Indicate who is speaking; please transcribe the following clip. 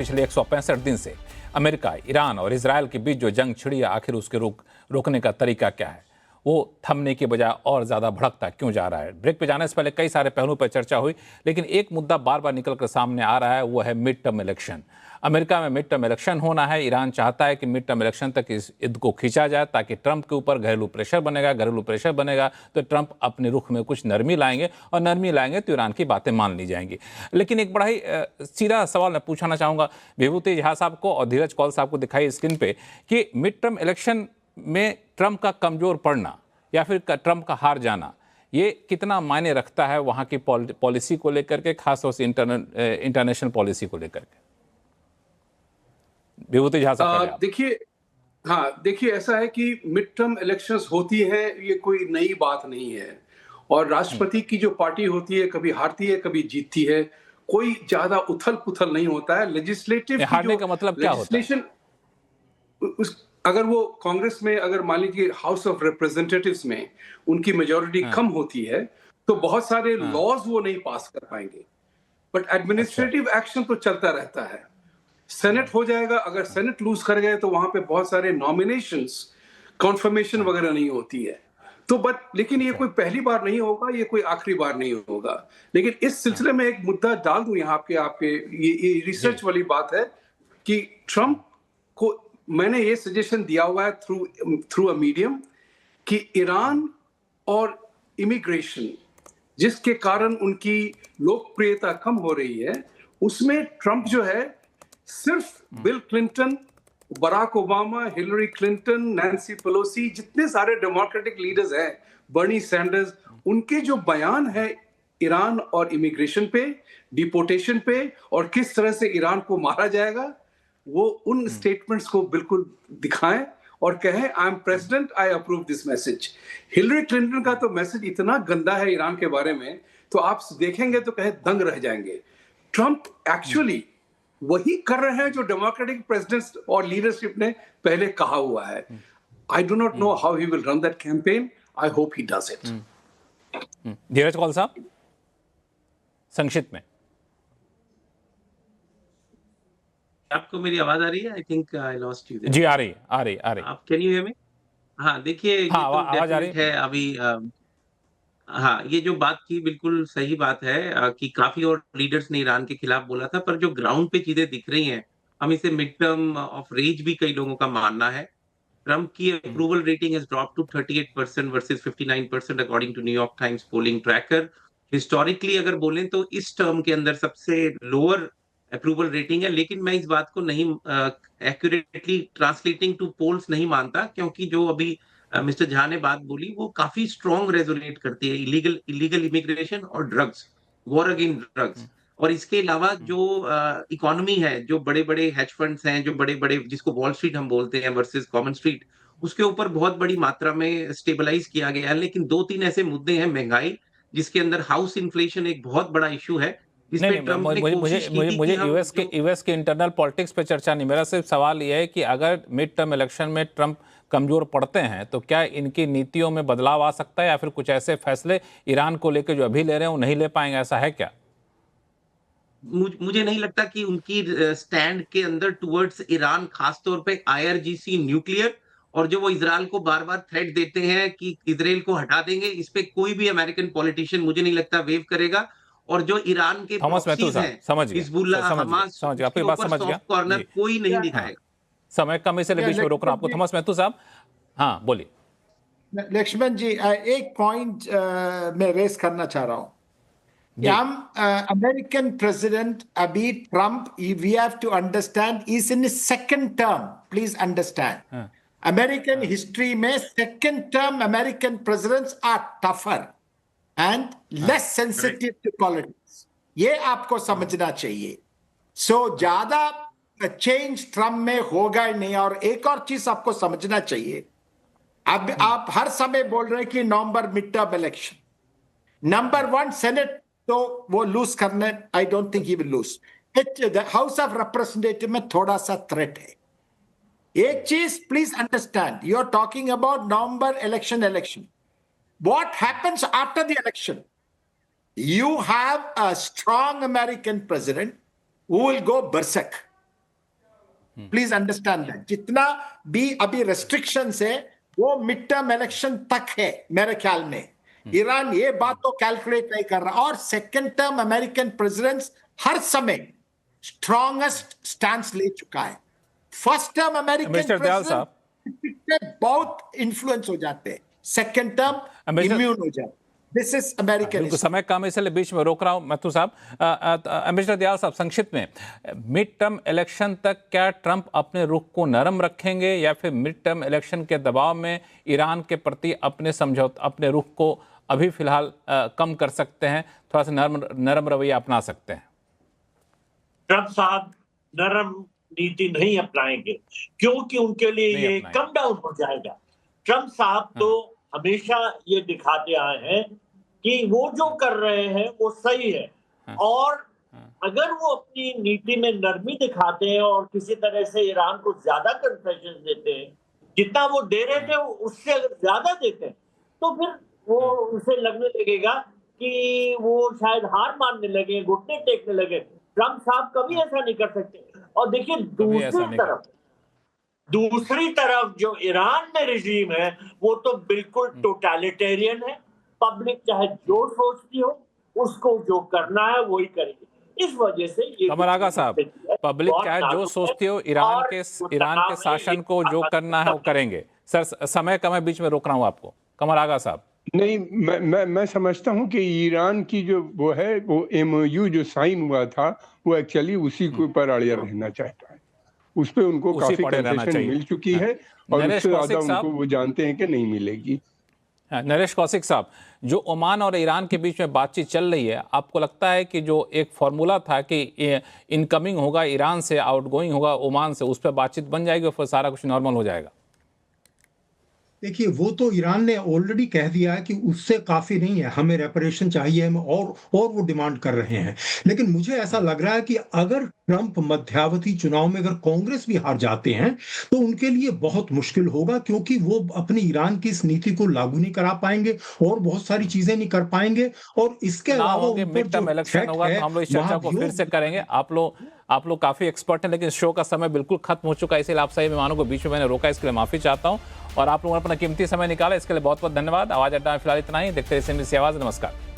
Speaker 1: पिछले 165 दिन से अमेरिका, ईरान और इजरायल के बीच जो जंग छिड़ी है, आखिर उसके रोकने का तरीका क्या है? वो थमने की बजाय और ज्यादा भड़कता क्यों जा रहा है? ब्रेक पे जाने से पहले कई सारे पहलुओं पर चर्चा हुई, लेकिन एक मुद्दा बार बार निकल कर सामने आ रहा है, वो है मिड टर्म इलेक्शन। अमेरिका में मिड टर्म इलेक्शन होना है। ईरान चाहता है कि मिड टर्म इलेक्शन तक इस युद्ध को खींचा जाए ताकि ट्रंप के ऊपर घरेलू प्रेशर बनेगा तो ट्रंप अपने रुख में कुछ नरमी लाएंगे, और नरमी लाएंगे तो ईरान की बातें मान ली जाएंगी। लेकिन एक बड़ा ही सीधा सवाल मैं पूछना चाहूंगा विभूति झा साहब को और धीरज कौल साहब को, दिखाई स्क्रीन पे कि मिड टर्म इलेक्शन में ट्रंप का कमजोर पड़ना या फिर ट्रंप का हार जाना, ये कितना मायने रखता है वहां की पॉलिसी को लेकर के, खासतौर से इंटरनेशनल पॉलिसी को लेकर के? विभूति झा साहब,
Speaker 2: देखिए ऐसा है कि मिड टर्म इलेक्शंस होती है, ये कोई नई बात नहीं है। और राष्ट्रपति की जो पार्टी होती है, कभी हारती है कभी जीतती है, कोई ज्यादा उथल पुथल नहीं होता है। लेजिस्लेटिव
Speaker 1: हारने का मतलब क्या होता है?
Speaker 2: अगर वो कांग्रेस में, अगर मान लीजिए हाउस ऑफ रिप्रेजेंटेटिव्स में उनकी मेजोरिटी कम होती है, तो बहुत सारे लॉज वो नहीं पास कर पाएंगे। बट एडमिनिस्ट्रेटिव एक्शन तो चलता रहता है। सेनेट हो जाएगा, अगर सेनेट लूज कर गए तो वहां पे बहुत सारे नॉमिनेशंस, कॉन्फर्मेशन वगैरह नहीं होती है। तो लेकिन ये कोई पहली बार नहीं होगा, ये कोई आखिरी बार नहीं होगा। लेकिन इस सिलसिले में एक मुद्दा डाल दूं यहाँ आपके ये रिसर्च वाली बात है कि ट्रंप को मैंने ये सजेशन दिया हुआ है थ्रू अ मीडियम कि ईरान और इमिग्रेशन, जिसके कारण उनकी लोकप्रियता कम हो रही है, उसमें ट्रंप जो है सिर्फ Bill Clinton, Barack Obama, Hillary Clinton, Nancy Pelosi, जितने सारे डेमोक्रेटिक लीडर्स हैं, बर्नी सैंडर्स, उनके जो बयान है ईरान और इमिग्रेशन पे, डिपोर्टेशन पे और किस तरह से ईरान को मारा जाएगा, वो उन स्टेटमेंट्स को बिल्कुल दिखाएं और कहें I am president, I approve this message. Hillary Clinton का तो मैसेज इतना गंदा है ईरान के बारे में, तो आप देखेंगे तो कहे दंग रह जाएंगे। ट्रंप एक्चुअली वही कर रहे हैं जो डेमोक्रेटिक प्रेसिडेंट्स और लीडरशिप ने पहले कहा हुआ है। I do not know how he will run that campaign, I hope he does it.
Speaker 1: Dheeraj Kaul साहब, संक्षिप्त में।
Speaker 3: आपको मेरी आवाज आ रही है? I think I lost you.
Speaker 1: जी आ रही
Speaker 3: आप कैन यू हियर मी? हाँ, देखिए ये
Speaker 1: हाँ,
Speaker 3: तो
Speaker 1: आवाज आ रही
Speaker 3: है अभी। हाँ, ये जो बात की बिल्कुल सही बात है कि काफी और लीडर्स ने ईरान के खिलाफ बोला था, पर जो ग्राउंड पे चीजें दिख रही हैं, हम इसे मिड टर्म ऑफ रेज भी कई लोगों का मानना है। ट्रंप की approval rating has drop to 38% versus 59% according to New York Times polling tracker. Historically अगर बोलें तो इस टर्म के अंदर सबसे लोअर अप्रूवल रेटिंग है, लेकिन मैं इस बात को नहीं एक्यूरेटली ट्रांसलेटिंग टू पोल्स नहीं मानता, क्योंकि जो अभी मिस्टर झा ने बात बोली वो काफी स्ट्रॉन्ग रेजोनेट करती है। इलीगल इमिग्रेशन और ड्रग्स, वॉर अगेंस्ट ड्रग्स, और इसके अलावा जो इकोनॉमी है, जो बड़े बड़े हेज फंड्स हैं, जो बड़े बड़े जिसको वॉल स्ट्रीट हम बोलते हैं वर्सेस कॉमन स्ट्रीट, उसके ऊपर बहुत बड़ी मात्रा में स्टेबलाइज किया गया है। लेकिन दो तीन ऐसे मुद्दे हैं, महंगाई, जिसके अंदर हाउस इन्फ्लेशन एक बहुत बड़ा इशू है,
Speaker 1: नहीं, मुझे यूएस के इंटरनल पॉलिटिक्स पे चर्चा नहीं, मेरा सिर्फ सवाल यह है कि अगर मिड टर्म इलेक्शन में ट्रंप कमजोर पड़ते हैं तो क्या इनकी नीतियों में बदलाव आ सकता है, या फिर कुछ ऐसे फैसले ईरान को लेकर जो अभी ले रहे हैं वो नहीं ले पाएंगे, ऐसा है क्या?
Speaker 3: मुझे नहीं लगता कि उनकी स्टैंड के अंदर टुवर्ड्स ईरान, खासतौर पे आईआरजीसी न्यूक्लियर, और जो वो इजराइल को बार बार थ्रेट देते हैं कि इजराइल को हटा देंगे, इस पे कोई भी अमेरिकन पॉलिटिशियन मुझे नहीं लगता वेव करेगा। और जो ईरान के प्रॉक्सीज हैं, हिजबुल्लाह, हमास,
Speaker 1: आपकी बात समझ गया,
Speaker 3: कॉर्नर कोई नहीं दिखाएगा।
Speaker 1: समय कम, इसलिए बीच में रोक रहा हूं आपको। थॉमस मेहतू साहब, हाँ बोलिए।
Speaker 4: लक्ष्मण जी, एक पॉइंट मैं रेस करना चाह रहा हूं। अमेरिकन प्रेसिडेंट अभी Trump, we have to understand, is in second term. Please understand, American history में second term American presidents are tougher and less sensitive to politics. ये आपको समझना चाहिए। सो ज्यादा चेंज ट्रंप में होगा ही नहीं। और एक और चीज आपको समझना चाहिए, अब आप हर समय बोल रहे हैं कि November mid term election, number 1 senate तो वो लूज करने, I don't think he will lose. House of representative में थोड़ा सा थ्रेट है। एक चीज please understand, you are talking about November election. What happens after the election? You have a strong American president who will go berserk. Please understand that. जितना भी अभी restrictions है वो मिड टर्म इलेक्शन तक है मेरे ख्याल में। ईरान ये बात तो कैलकुलेट नहीं कर रहा। और सेकंड टर्म अमेरिकन प्रेसिडेंट्स हर समय स्ट्रॉन्गेस्ट स्टैंड ले चुका है। First term American
Speaker 1: mister Dayal साहब,
Speaker 4: प्रेसिडेंट बहुत इन्फ्लुएंस हो जाते हैं, सेकंड टर्म
Speaker 1: मिस्टर-
Speaker 4: इम्यून हो जाते। This is American.
Speaker 1: बिल्कुल, समय कम है इसलिए बीच में रोक रहा हूं मथुर साहब। मिस्टर दयाल साहब, संक्षिप्त में, मिड टर्म इलेक्शन तक क्या ट्रंप अपने रुख को नरम रखेंगे या फिर मिड टर्म इलेक्शन के दबाव में ईरान के प्रति अपने रुख को अभी फिलहाल कम कर सकते हैं, थोड़ा सा नरम रवैया अपना सकते हैं?
Speaker 5: ट्रंप साहब नरम नीति नहीं अपनाएंगे क्योंकि उनके लिए
Speaker 1: नहीं
Speaker 5: ये
Speaker 1: अपनाएंगे।
Speaker 5: कम डाउन हो जाएगा। ट्रंप साहब तो हमेशा ये दिखाते आए हैं कि वो जो कर रहे हैं वो सही है, और अगर वो अपनी नीति में नरमी दिखाते हैं और किसी तरह से ईरान को ज्यादा कंसेशन देते हैं, जितना वो दे रहे थे उससे अगर ज्यादा देते हैं, तो फिर वो उसे लगने लगेगा कि वो शायद हार मानने लगे, घुटने टेकने लगे। ट्रंप साहब कभी ऐसा नहीं कर सकते। और देखिए दूसरी तरफ जो ईरान में रिजीम है वो तो बिल्कुल टोटलिटेरियन है। पब्लिक चाहे जो सोचती हो, उसको जो करना है वही करेगी। इस वजह से ये
Speaker 1: कमर आगा साहब, पब्लिक चाहे जो सोचती हो, ईरान के शासन को जो करना है वो करेंगे। सर समय कम है, बीच में रोक रहा हूं आपको। कमर आगा साहब,
Speaker 6: नहीं, मैं समझता हूँ कि ईरान की जो वो है वो MOU जो साइन हुआ था वो एक्चुअली उसी के ऊपर अड़िया रहना चाहता है। उस पे उनको
Speaker 1: उसी
Speaker 6: काफी
Speaker 1: पर रहना
Speaker 6: कंसेशन
Speaker 1: चाहिए।
Speaker 6: मिल चुकी है और
Speaker 1: नरेश
Speaker 6: उससे ज्यादा
Speaker 1: कौशिक साहब,
Speaker 6: उनको वो जानते हैं कि नहीं मिलेगी।
Speaker 1: नरेश कौशिक साहब, जो ओमान और ईरान के बीच में बातचीत चल रही है, आपको लगता है कि जो एक फॉर्मूला था कि इनकमिंग होगा ईरान से, आउटगोइंग होगा ओमान से, उस पर बातचीत बन जाएगी और फिर सारा कुछ नॉर्मल हो जाएगा?
Speaker 7: देखिए, वो तो ईरान ने ऑलरेडी कह दिया है कि उससे काफी नहीं है, हमें रेपरेशन चाहिए, हम और वो डिमांड कर रहे हैं। लेकिन मुझे ऐसा लग रहा है कि अगर ट्रंप मध्यावधि चुनाव में अगर कांग्रेस भी हार जाते हैं तो उनके लिए बहुत मुश्किल होगा, क्योंकि वो अपनी ईरान की इस नीति को लागू नहीं करा पाएंगे और बहुत सारी चीजें नहीं कर पाएंगे। और इसके अलावा
Speaker 1: मिड टर्म इलेक्शन होगा तो हम लोग इस चर्चा को फिर से करेंगे। आप लोग काफी एक्सपर्ट हैं, लेकिन शो का समय बिल्कुल खत्म हो चुका है, इसलिए आप सही मेहमानों को बीच में मैंने रोका, इसके लिए माफी चाहता हूं। और आप लोगों ने अपना कीमती समय निकाला, इसके लिए बहुत बहुत धन्यवाद। आवाज अड्डा में फिलहाल इतना ही। देखते रहिए CNBC आवाज। नमस्कार।